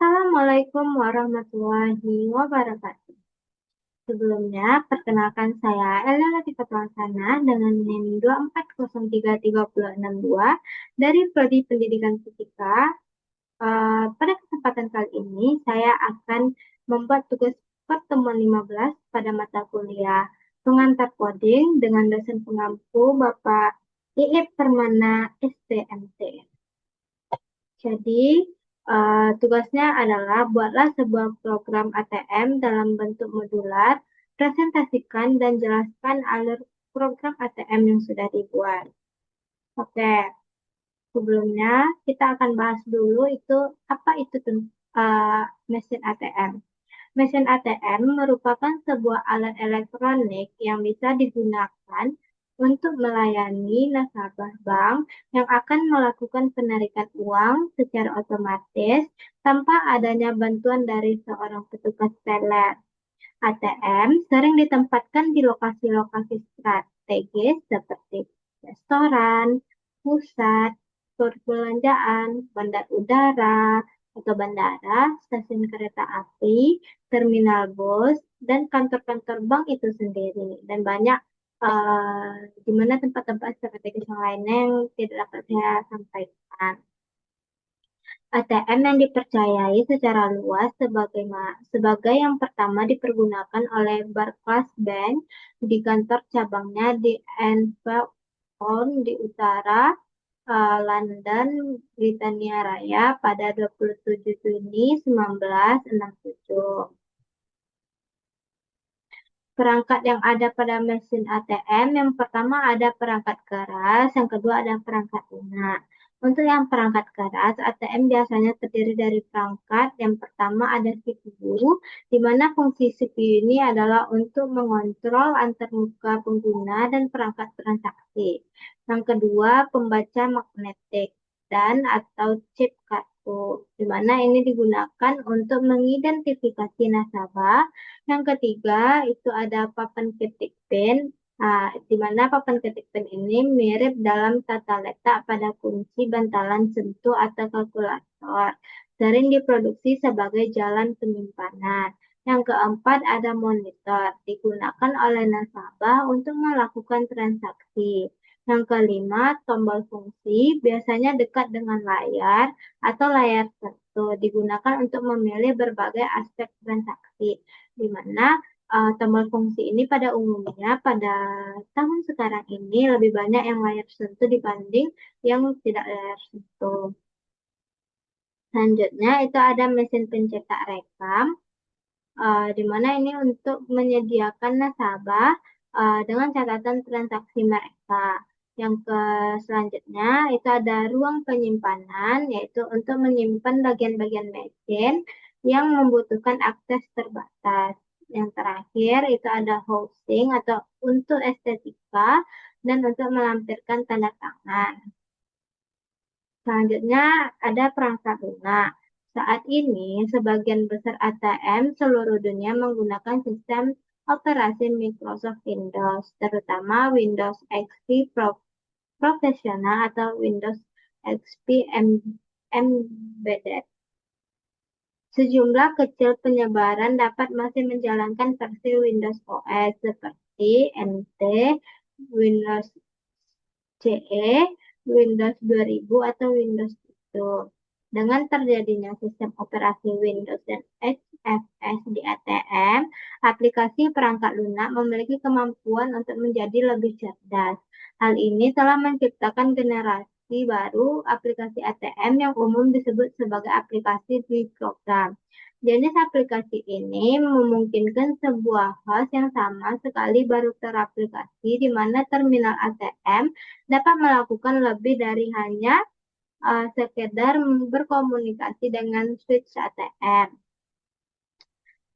Assalamualaikum warahmatullahi wabarakatuh. Sebelumnya, perkenalkan saya Ella Latifah Laksana dengan NIM 2403362 dari Prodi Pendidikan Fisika. Pada kesempatan kali ini, saya akan membuat tugas pertemuan 15 pada mata kuliah pengantar coding dengan dosen pengampu Bapak Iip Permana STMT. Jadi, tugasnya adalah buatlah sebuah program ATM dalam bentuk modular, presentasikan dan jelaskan alur program ATM yang sudah dibuat. Oke, sebelumnya kita akan bahas dulu itu apa itu mesin ATM. Mesin ATM merupakan sebuah alat elektronik yang bisa digunakan untuk melayani nasabah bank yang akan melakukan penarikan uang secara otomatis tanpa adanya bantuan dari seorang petugas teller. ATM sering ditempatkan di lokasi-lokasi strategis seperti restoran, pusat perbelanjaan, bandar udara atau bandara, stasiun kereta api, terminal bus, dan kantor-kantor bank itu sendiri. Dan banyak di mana tempat-tempat strategis yang lainnya yang tidak dapat saya sampaikan. ATM yang dipercayai secara luas sebagai yang pertama dipergunakan oleh Barclays Bank di kantor cabangnya di Anfield di utara London, Britania Raya pada 27 Juni 1967. Perangkat yang ada pada mesin ATM, yang pertama ada perangkat keras, yang kedua ada perangkat lunak. Untuk yang perangkat keras, ATM biasanya terdiri dari perangkat. Yang pertama ada CPU, di mana fungsi CPU ini adalah untuk mengontrol antarmuka pengguna dan perangkat transaksi. Yang kedua, pembaca magnetik dan atau chip kartu, di mana ini digunakan untuk mengidentifikasi nasabah. Yang ketiga itu ada papan ketik pin, di mana papan ketik pin ini mirip dalam tata letak pada kunci bantalan sentuh atau kalkulator. Sering diproduksi sebagai jalan penyimpanan. Yang keempat ada monitor, digunakan oleh nasabah untuk melakukan transaksi. Yang kelima, tombol fungsi biasanya dekat dengan layar atau layar sentuh, digunakan untuk memilih berbagai aspek transaksi, di mana tombol fungsi ini pada umumnya pada tahun sekarang ini lebih banyak yang layar sentuh dibanding yang tidak layar sentuh. Selanjutnya itu ada mesin pencetak rekam, di mana ini untuk menyediakan nasabah dengan catatan transaksi mereka. Yang selanjutnya itu ada ruang penyimpanan, yaitu untuk menyimpan bagian-bagian mesin yang membutuhkan akses terbatas. Yang terakhir itu ada housing atau untuk estetika dan untuk melampirkan tanda tangan. Selanjutnya ada perangkat lunak. Saat ini, sebagian besar ATM seluruh dunia menggunakan sistem operasi Microsoft Windows, terutama Windows XP Professional atau Windows XP Embedded. Sejumlah kecil penyebaran dapat masih menjalankan versi Windows OS seperti NT, Windows CE, Windows 2000 atau Windows 7. Dengan terjadinya sistem operasi Windows dan XFS di ATM, aplikasi perangkat lunak memiliki kemampuan untuk menjadi lebih cerdas. Hal ini telah menciptakan generasi baru aplikasi ATM yang umum disebut sebagai aplikasi di program. Jenis aplikasi ini memungkinkan sebuah host yang sama sekali baru teraplikasi di mana terminal ATM dapat melakukan lebih dari hanya sekedar berkomunikasi dengan switch ATM.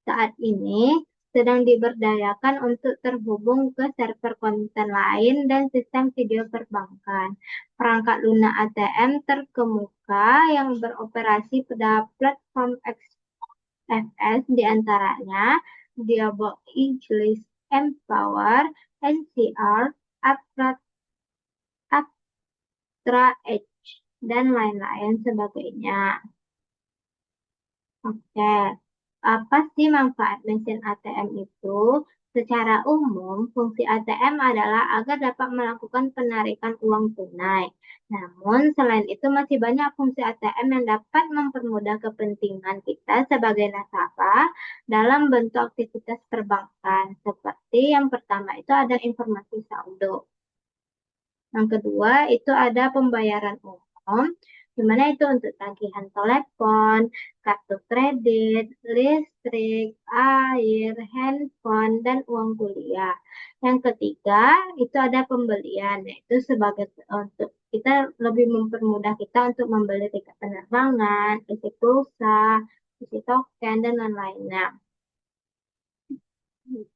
Saat ini sedang diberdayakan untuk terhubung ke server konten lain dan sistem video perbankan. Perangkat lunak ATM terkemuka yang beroperasi pada platform XFS diantaranya Diablo Iglis, Empower, NCR, Aptra Edge, dan lain-lain sebagainya. Oke, apa sih manfaat mesin ATM itu? Secara umum, fungsi ATM adalah agar dapat melakukan penarikan uang tunai. Namun, selain itu masih banyak fungsi ATM yang dapat mempermudah kepentingan kita sebagai nasabah dalam bentuk aktivitas perbankan. Seperti yang pertama itu ada informasi saldo. Yang kedua itu ada pembayaran umum, di mana itu untuk tagihan telepon, kartu kredit, listrik, air, handphone, dan uang kuliah. Yang ketiga itu ada pembelian, yaitu sebagai untuk kita lebih mempermudah kita untuk membeli tiket penerbangan, isi pulsa, isi token, dan lain-lainnya.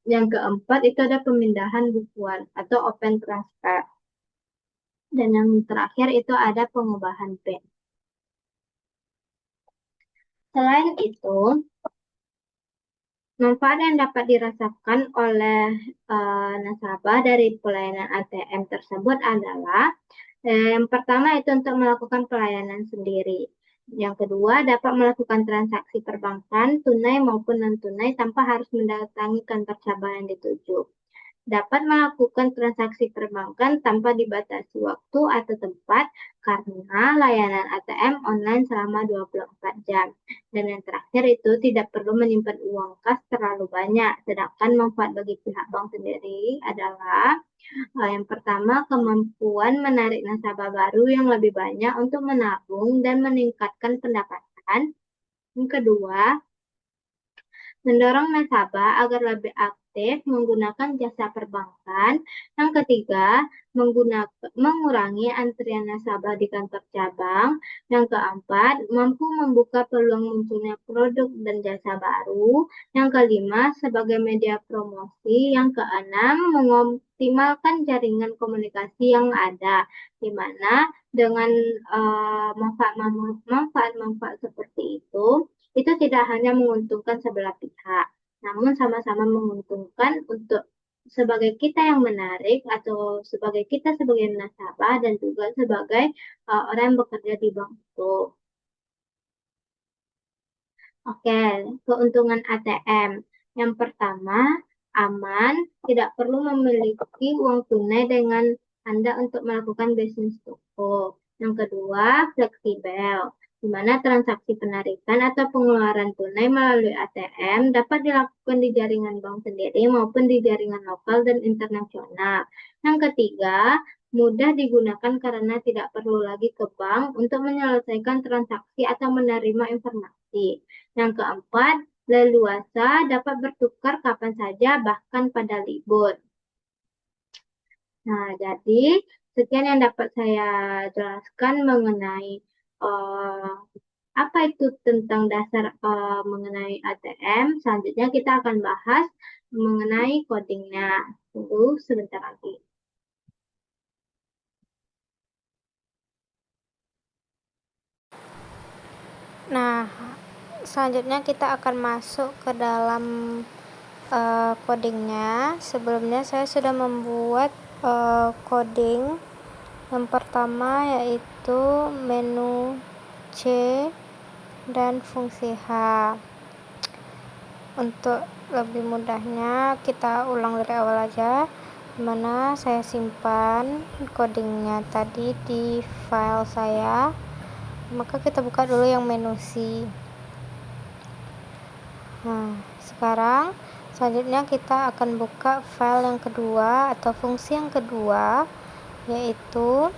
Yang keempat itu ada pemindahan bukuan atau open transfer. Dan yang terakhir itu ada pengubahan PIN. Selain itu, manfaat yang dapat dirasakan oleh nasabah dari pelayanan ATM tersebut adalah yang pertama itu untuk melakukan pelayanan sendiri. Yang kedua, dapat melakukan transaksi perbankan tunai maupun non-tunai tanpa harus mendatangi kantor cabang yang dituju. Dapat melakukan transaksi perbankan tanpa dibatasi waktu atau tempat karena layanan ATM online selama 24 jam. Dan yang terakhir itu tidak perlu menyimpan uang kas terlalu banyak. Sedangkan manfaat bagi pihak bank sendiri adalah yang pertama kemampuan menarik nasabah baru yang lebih banyak untuk menabung dan meningkatkan pendapatan. Yang kedua, mendorong nasabah agar lebih aktif menggunakan jasa perbankan. Yang ketiga, mengurangi antrian nasabah di kantor cabang. Yang keempat, mampu membuka peluang munculnya produk dan jasa baru. Yang kelima, sebagai media promosi. Yang keenam, mengoptimalkan jaringan komunikasi yang ada, di mana dengan manfaat-manfaat seperti itu tidak hanya menguntungkan sebelah pihak, namun sama-sama menguntungkan untuk sebagai kita yang menarik atau sebagai kita sebagai nasabah dan juga sebagai orang yang bekerja di bank itu. Oke, keuntungan ATM. Yang pertama, aman, tidak perlu memiliki uang tunai dengan Anda untuk melakukan bisnis toko. Yang kedua, fleksibel, di mana transaksi penarikan atau pengeluaran tunai melalui ATM dapat dilakukan di jaringan bank sendiri maupun di jaringan lokal dan internasional. Yang ketiga, mudah digunakan karena tidak perlu lagi ke bank untuk menyelesaikan transaksi atau menerima informasi. Yang keempat, leluasa dapat bertukar kapan saja bahkan pada libur. Nah, jadi sekian yang dapat saya jelaskan mengenai uh, apa itu tentang dasar mengenai ATM. Selanjutnya kita akan bahas mengenai codingnya. Tunggu sebentar lagi. Nah, selanjutnya kita akan masuk ke dalam codingnya. Sebelumnya saya sudah membuat coding. Yang pertama yaitu menu C dan fungsi H. Untuk lebih mudahnya kita ulang dari awal aja, dimana saya simpan codingnya tadi di file saya. Maka kita buka dulu yang menu C. Nah, sekarang selanjutnya kita akan buka file yang kedua atau fungsi yang kedua, yaitu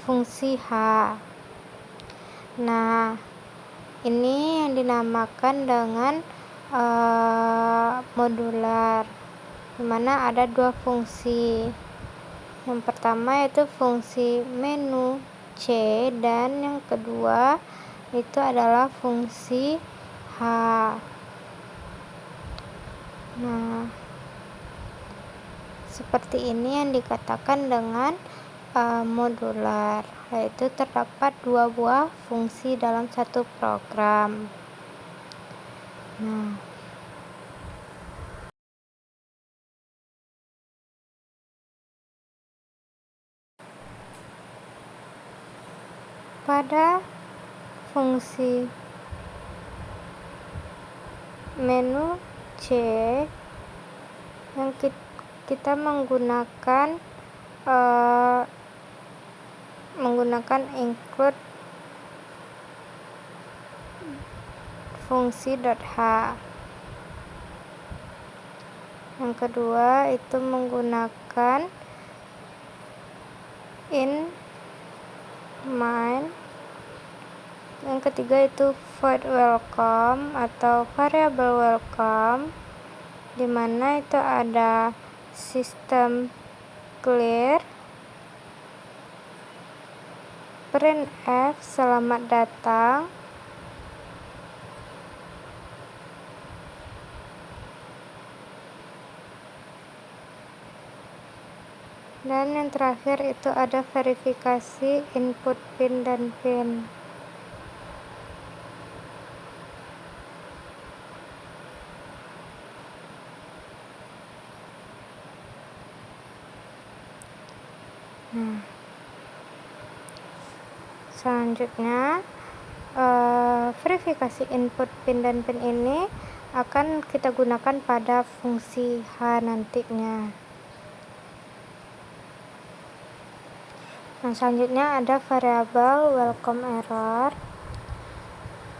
fungsi H. Nah, ini yang dinamakan dengan modular, dimana ada dua fungsi. Yang pertama yaitu fungsi menu C dan yang kedua itu adalah fungsi H. Nah, seperti ini yang dikatakan dengan modular, yaitu terdapat dua buah fungsi dalam satu program. Nah, pada fungsi menu C yang kita menggunakan include fungsi .h. Yang kedua itu menggunakan in main. Yang ketiga itu void welcome atau variable welcome, dimana itu ada sistem clear, printf selamat datang, dan yang terakhir itu ada verifikasi input pin dan pin. Nah, selanjutnya verifikasi input pin dan pin ini akan kita gunakan pada fungsi H nantinya. Nah, selanjutnya ada variabel welcome error,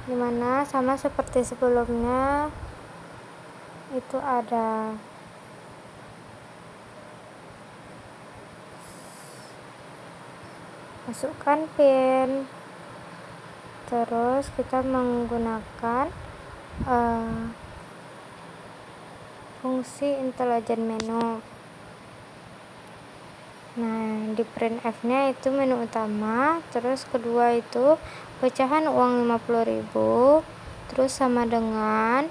dimana sama seperti sebelumnya itu ada masukkan pin, terus kita menggunakan fungsi intelligent menu. Nah, di printf nya itu menu utama, terus kedua itu pecahan uang 50.000, terus sama dengan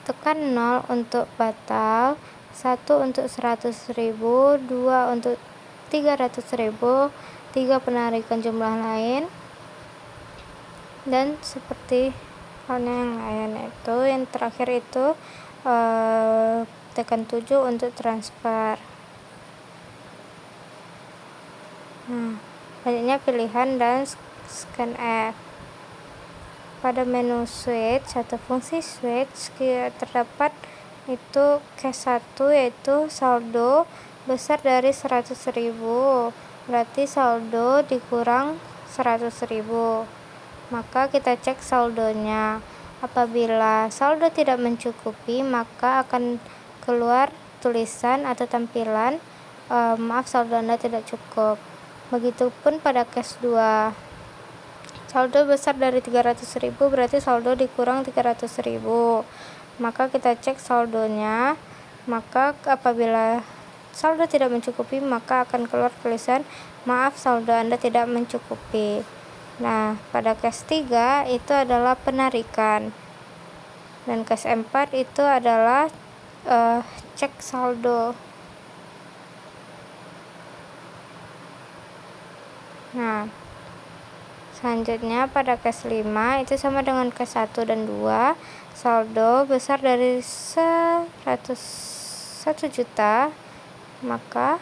tekan 0 untuk batal, 1 untuk 100.000, 2 untuk 300.000, 3 penarikan jumlah lain, dan seperti halnya yang lain. Itu yang terakhir itu tekan 7 untuk transfer. Nah, selanjutnya pilihan dan scanf. Pada menu switch atau fungsi switch terdapat itu case 1, yaitu saldo besar dari 100.000, berarti saldo dikurang 100.000. Maka kita cek saldonya. Apabila saldo tidak mencukupi, maka akan keluar tulisan atau tampilan maaf, saldo Anda tidak cukup. Begitupun pada case 2, saldo besar dari 300.000, berarti saldo dikurang 300.000. Maka kita cek saldonya. Maka apabila saldo tidak mencukupi, maka akan keluar tulisan maaf, saldo Anda tidak mencukupi. Nah, pada case 3 itu adalah penarikan, dan case 4 itu adalah cek saldo. Nah, selanjutnya pada case 5 itu sama dengan case 1 dan 2, saldo besar dari 100 juta, maka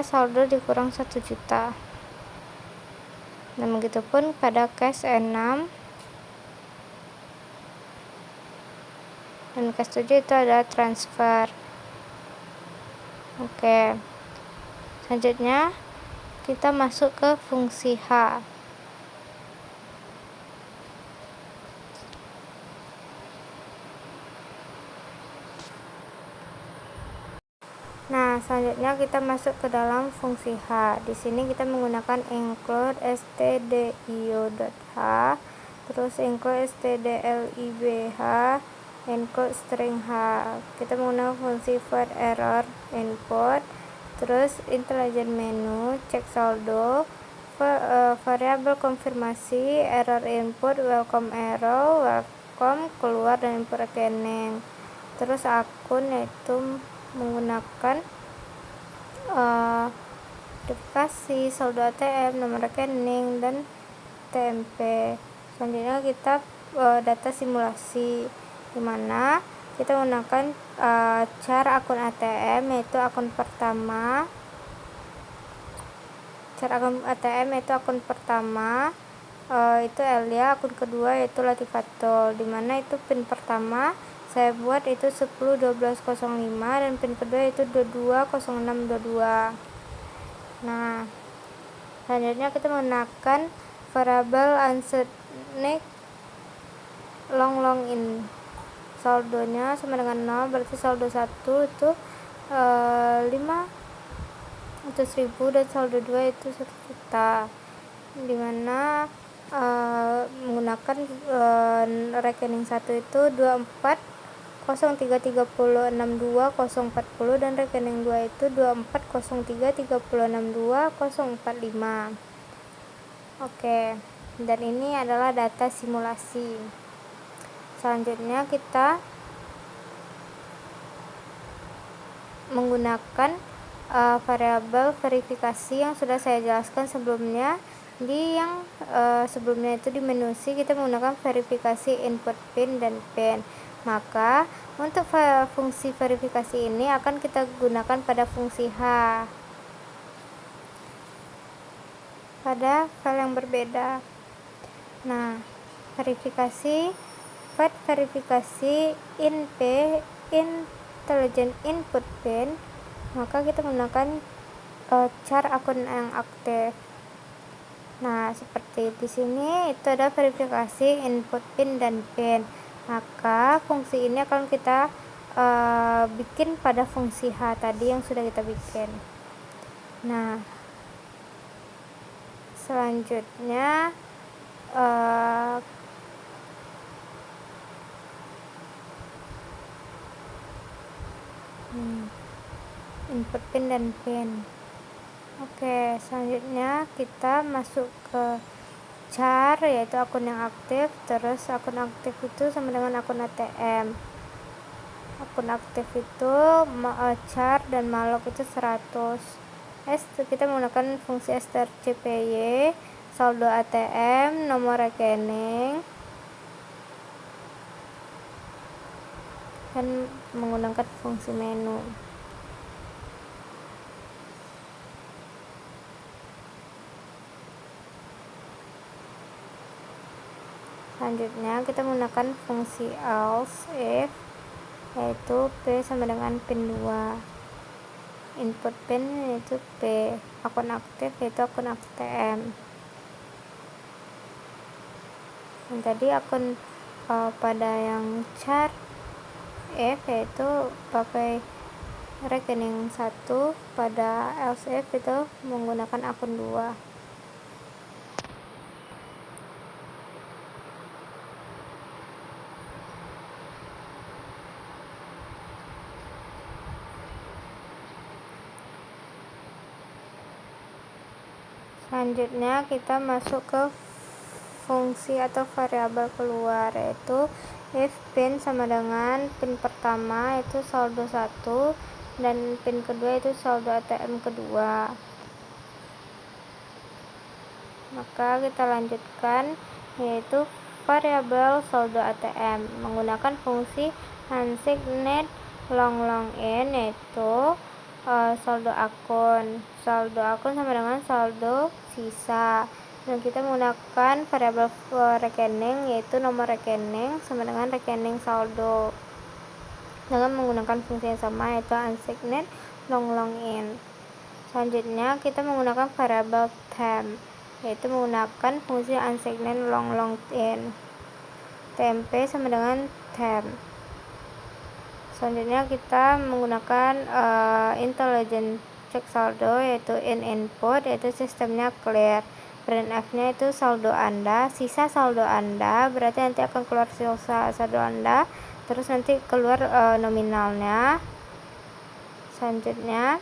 saldo dikurang 1 juta. Dan begitupun pada case 6 dan case 7 itu ada transfer. Oke, selanjutnya kita masuk ke fungsi H. Nah, selanjutnya kita masuk ke dalam fungsi H. Di sini kita menggunakan include stdio.h, terus include stdlibh, include string h. Kita menggunakan fungsi void error input, terus intelligent menu, cek saldo, variabel konfirmasi, error input, welcome error, welcome keluar dan input rekening. Terus akun, yaitu menggunakan verifikasi, saldo ATM, nomor rekening, dan TMP. Selanjutnya kita data simulasi, dimana kita menggunakan cara akun ATM, yaitu akun pertama, Cara akun ATM yaitu akun pertama itu Elia, akun kedua yaitu Latifatul, dimana itu pin pertama saya buat itu 101205 dan pin kedua itu 220622. Nah, selanjutnya kita menggunakan variabel unsigned long in. Saldonya sama dengan 0, berarti saldo 1 itu 5 itu 1000 dan saldo 2 itu 1 juta, dimana menggunakan rekening 1 itu 2403306240 dan rekening 2 itu 240330624045. Oke, dan ini adalah data simulasi. Selanjutnya kita menggunakan variabel verifikasi yang sudah saya jelaskan sebelumnya. Di yang sebelumnya itu di menu C kita menggunakan verifikasi input PIN dan PIN. Maka untuk fungsi verifikasi ini akan kita gunakan pada fungsi H pada file yang berbeda. Nah, verifikasi InP intelligent input PIN, maka kita menggunakan char akun yang aktif. Nah, seperti di sini itu ada verifikasi input PIN dan PIN. Maka fungsi ini akan kita bikin pada fungsi H tadi yang sudah kita bikin. Nah, selanjutnya input PIN dan PIN. Oke, selanjutnya kita masuk ke char yaitu akun yang aktif. Terus akun aktif itu sama dengan akun ATM. Akun aktif itu char dan malloc itu 100. Kita menggunakan fungsi strcpy, saldo ATM, nomor rekening, dan menggunakan fungsi menu. Selanjutnya kita menggunakan fungsi else if yaitu P sama dengan pin 2, input PIN yaitu P, akun aktif yaitu akun ATM. Dan tadi akun pada yang char if yaitu pakai rekening 1, pada else if itu menggunakan akun 2. Selanjutnya kita masuk ke fungsi atau variabel keluar, yaitu if pin sama dengan pin pertama itu saldo 1 dan pin kedua itu saldo ATM kedua. Maka kita lanjutkan yaitu variabel saldo ATM menggunakan fungsi unsigned long in yaitu saldo akun sama dengan saldo sisa, dan kita menggunakan variabel rekening yaitu nomor rekening sama dengan rekening saldo dengan menggunakan fungsi yang sama yaitu unsigned long in. Selanjutnya kita menggunakan variabel temp yaitu menggunakan fungsi unsigned long in, temp sama dengan temp. Selanjutnya kita menggunakan intelligent check saldo yaitu in input yaitu sistemnya clear, printf nya itu saldo Anda, sisa saldo Anda, berarti nanti akan keluar sisa saldo Anda, terus nanti keluar nominalnya. Selanjutnya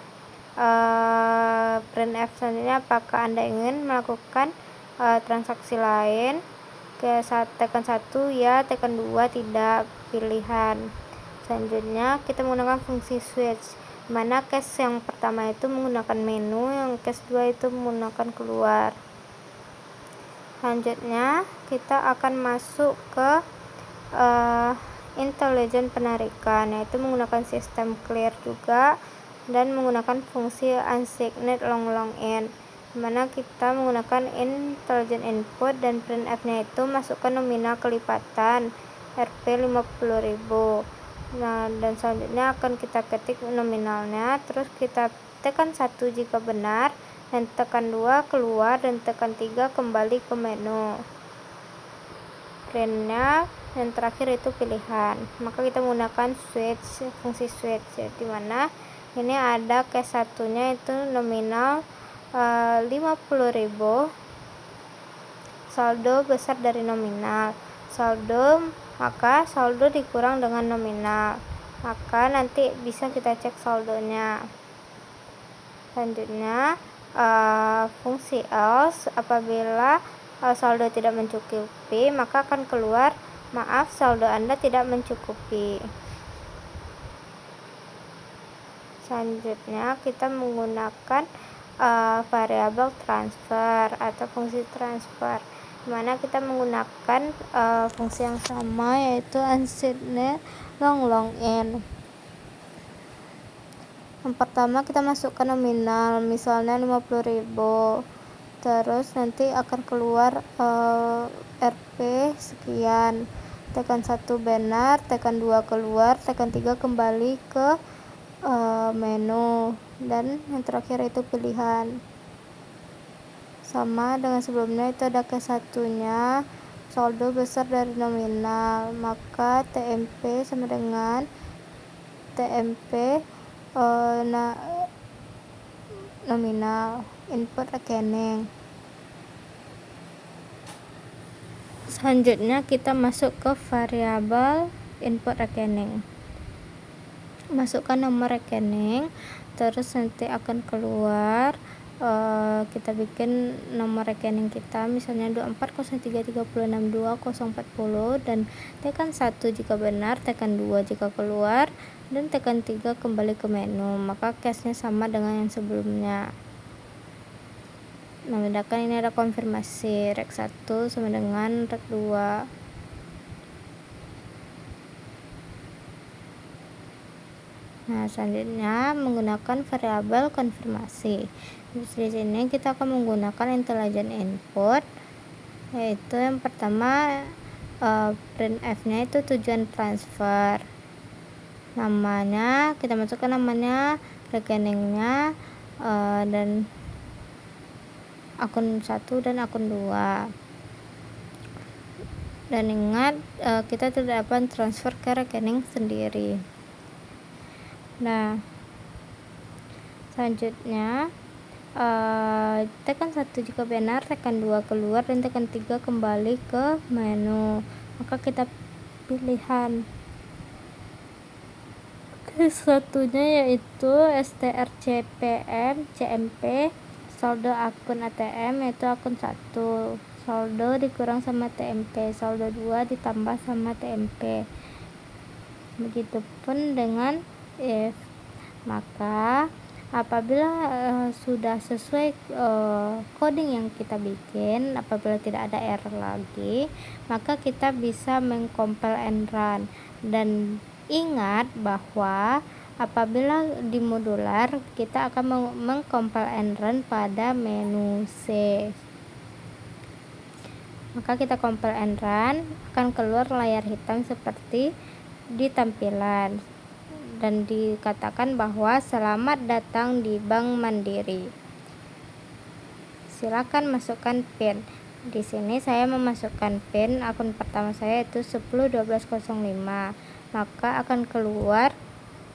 printf selanjutnya apakah Anda ingin melakukan transaksi lain, tekan 1 ya, tekan 2 tidak, pilihan. Selanjutnya kita menggunakan fungsi switch, mana case yang pertama itu menggunakan menu, yang case 2 itu menggunakan keluar. Selanjutnya kita akan masuk ke intelligent penarikan, yaitu menggunakan sistem clear juga dan menggunakan fungsi unsigned long in. dimana kita menggunakan intelligent input dan printf nya itu masukkan nominal kelipatan Rp 50.000. Nah, dan selanjutnya akan kita ketik nominalnya, terus kita tekan 1 jika benar, dan tekan 2 keluar, dan tekan 3 kembali ke menu. Printnya yang terakhir itu pilihan, maka kita menggunakan switch, fungsi switch, dimana ini ada case satunya itu nominal 50.000, saldo besar dari nominal, maka saldo dikurang dengan nominal, maka nanti bisa kita cek saldonya. Selanjutnya fungsi else, apabila saldo tidak mencukupi, maka akan keluar maaf, saldo Anda tidak mencukupi. Selanjutnya kita menggunakan variabel transfer atau fungsi transfer, dimana kita menggunakan fungsi yang sama, yaitu unsetNet long in. Yang pertama kita masukkan nominal, misalnya 50.000, terus nanti akan keluar Rp sekian, tekan 1 benar, tekan 2 keluar, tekan 3 kembali ke menu, dan yang terakhir itu pilihan. Sama dengan sebelumnya, itu ada ke satunya saldo besar dari nominal, maka TMP sama dengan TMP nominal input rekening. Selanjutnya kita masuk ke variabel input rekening, masukkan nomor rekening, terus nanti akan keluar kita bikin nomor rekening kita, misalnya 2403362040, dan tekan 1 jika benar, tekan 2 jika keluar, dan tekan 3 kembali ke menu, maka case nya sama dengan yang sebelumnya. Nah, bedakan ini ada konfirmasi rek 1 sama dengan rek 2. Nah, selanjutnya menggunakan variabel konfirmasi. Di sini kita akan menggunakan intelligent input, yaitu yang pertama printf nya itu tujuan transfer, namanya kita masukkan namanya, rekeningnya, dan akun 1 dan akun 2. Dan ingat kita tidak dapat transfer ke rekening sendiri. Nah, selanjutnya tekan 1 jika benar, tekan 2 keluar, dan tekan 3 kembali ke menu, maka kita pilihan. Satunya yaitu strcpm cmp, saldo akun ATM yaitu akun 1, saldo dikurang sama TMP, saldo 2 ditambah sama TMP. Begitupun dengan if. Maka apabila sudah sesuai coding yang kita bikin, apabila tidak ada error lagi, maka kita bisa mengcompile and run. Dan ingat bahwa apabila di modular, kita akan mengcompile and run pada menu C. Maka kita compile and run, akan keluar layar hitam seperti di tampilan, dan dikatakan bahwa selamat datang di Bank Mandiri. Silakan masukkan PIN. Di sini saya memasukkan PIN akun pertama saya itu 101205. Maka akan keluar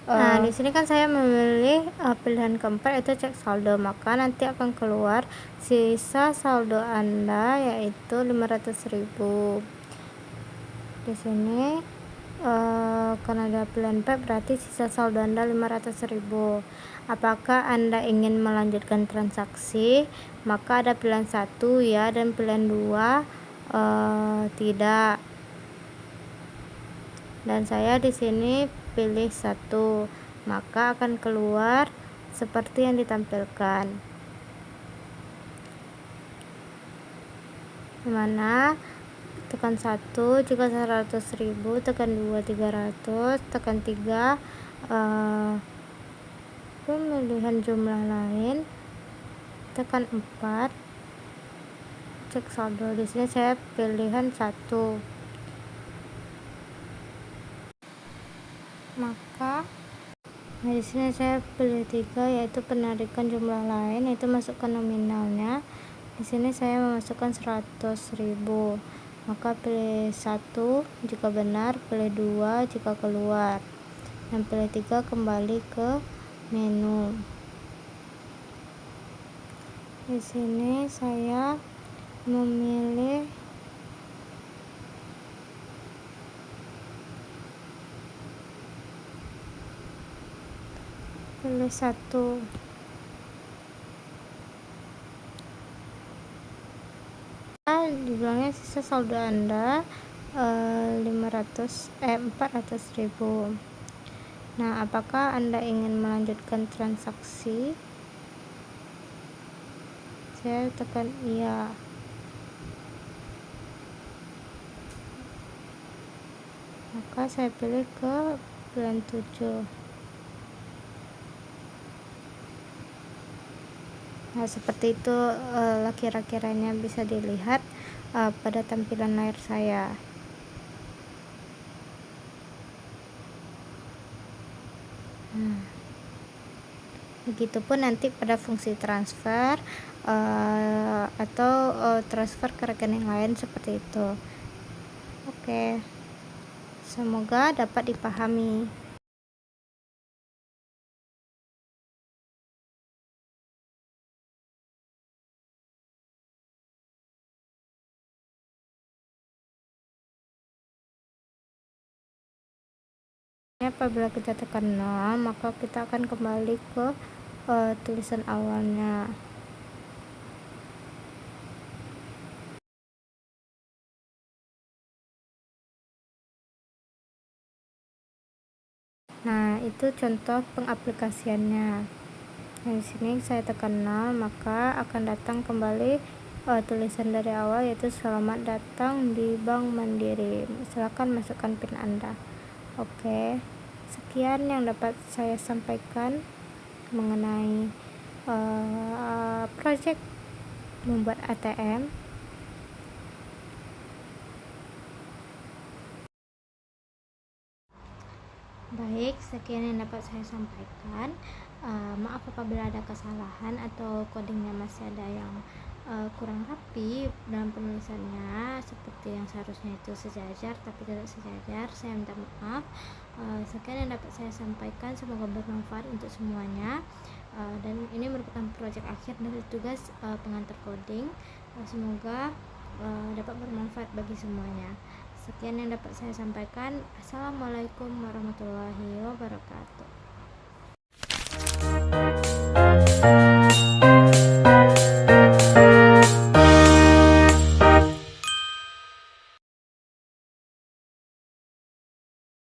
nah, di sini kan saya memilih pilihan keempat yaitu cek saldo, maka nanti akan keluar sisa saldo Anda yaitu 500.000. Di sini karena ada pilihan P, berarti sisa saldo Anda 500.000. Apakah Anda ingin melanjutkan transaksi? Maka ada pilihan 1 ya, dan pilihan 2 tidak. Dan saya di sini pilih 1, maka akan keluar seperti yang ditampilkan, dimana tekan 1 jika 100.000, tekan 2 300, tekan 3 pemilihan jumlah lain, tekan 4, cek saldo. Di sini saya pilihan 1. Maka di sini saya pilih 3, yaitu penarikan jumlah lain, yaitu masukkan nominalnya. Di sini saya memasukkan 100.000. Maka pilih 1 jika benar, pilih 2 jika keluar, dan pilih 3 kembali ke menu. Di sini saya memilih pilih 1. Dibilangnya sisa saldo Anda 400.000. Nah, apakah Anda ingin melanjutkan transaksi? Saya tekan iya. Maka saya pilih ke bulan 7. Nah, seperti itu kira-kiranya bisa dilihat pada tampilan layar saya. Nah, begitupun nanti pada fungsi transfer atau transfer ke rekening lain seperti itu. Oke, semoga dapat dipahami. Apabila kita tekan 0, maka kita akan kembali ke tulisan awalnya. Nah, itu contoh pengaplikasiannya. Nah, di sini saya tekan 0, maka akan datang kembali tulisan dari awal, yaitu selamat datang di Bank Mandiri. Silakan masukkan PIN Anda. Oke, sekian yang dapat saya sampaikan mengenai proyek membuat ATM. Baik, sekian yang dapat saya sampaikan. Maaf apabila ada kesalahan atau codingnya masih ada yang kurang rapi dalam penulisannya, seperti yang seharusnya itu sejajar tapi tidak sejajar. Saya minta maaf. Sekian yang dapat saya sampaikan, semoga bermanfaat untuk semuanya. Dan ini merupakan proyek akhir dari tugas pengantar coding. Semoga dapat bermanfaat bagi semuanya. Sekian yang dapat saya sampaikan. Assalamualaikum warahmatullahi wabarakatuh.